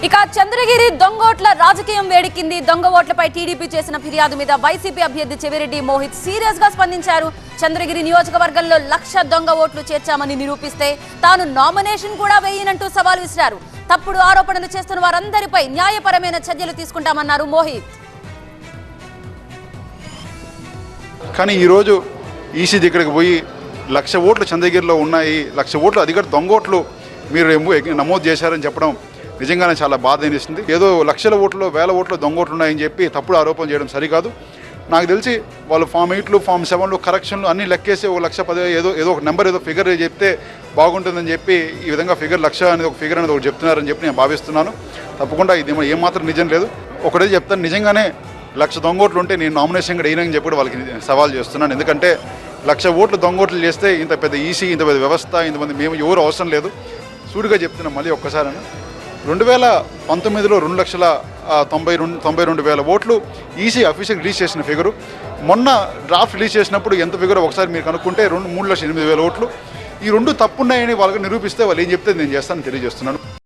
ఇక చంద్రగిరి దొంగోట్ల రాజకీయం వేడెక్కింది. దొంగ ఓట్లపై టీడీపీ చేసిన ఫిర్యాదు మీద వైసీపీ అభ్యర్థి చెవిరెడ్డి మోహిత్ సీరియస్ గా స్పందించారు. చంద్రగిరి నియోజకవర్గంలో 1,00,000 దొంగ ఓట్లు చేర్చామని నిరూపిస్తే తాను నామినేషన్ కూడా వేయనంటూ సవాల్ విసిరారు. తప్పుడు ఆరోపణలు చేస్తున్న వారందరిపై న్యాయపరమైన చర్యలు తీసుకుంటామన్నారు మోహిత్. కానీ ఈరోజు ఈసీ దగ్గరికి పోయి 1,00,000 ఓట్లు చంద్రగిరిలో ఉన్నాయి, 1,00,000 ఓట్లు అది కూడా దొంగ ఓట్లు మీరు నమోదు చేశారని చెప్పడం నిజంగానే చాలా బాధ అనిపిస్తుంది. ఏదో 1,00,000 ఓట్లు 1,000 ఓట్లు దొంగ ఓట్లు ఉన్నాయని చెప్పి తప్పుడు ఆరోపణ చేయడం సరికాదు. నాకు తెలిసి వాళ్ళు ఫామ్ 8లు ఫామ్ 7లు కరెక్షన్లు అన్నీ లెక్కేసి 1,10,000 ఏదో ఒక నెంబర్ ఏదో ఫిగర్ చెప్తే బాగుంటుందని చెప్పి ఈ విధంగా ఫిగర్ 1,00,000 అనేది ఒక ఫిగర్ అనేది ఒకటి చెప్తున్నారని చెప్పి నేను భావిస్తున్నాను. తప్పకుండా ఇది ఏమాత్రం నిజం లేదు. ఒకటే చెప్తాను, నిజంగానే 1,00,000 దొంగ ఓట్లు ఉంటే నేను నామినేషన్ కూడా వేయనని చెప్పి వాళ్ళకి సవాల్ చేస్తున్నాను. ఎందుకంటే 1,00,000 ఓట్లు దొంగ ఓట్లు చేస్తే ఇంత పెద్ద ఈసీ, ఇంత పెద్ద వ్యవస్థ, ఇంతమంది మేము ఎవరు అవసరం లేదు. సూటిగా చెప్తున్నాం మళ్ళీ ఒక్కసారి. 2019లో 2,92,000 ఓట్లు ఈసీ అఫీషియల్ రిలీజ్ చేసిన ఫిగరు. మొన్న డ్రాఫ్ట్ రిలీజ్ చేసినప్పుడు ఎంత ఫిగర్ ఒకసారి మీరు కనుక్కుంటే 3,08,000 ఓట్లు. ఈ రెండు తప్పున్నాయని వాళ్ళకి నిరూపిస్తే వాళ్ళు ఏం చెప్తే నేను చేస్తానని తెలియజేస్తున్నాను.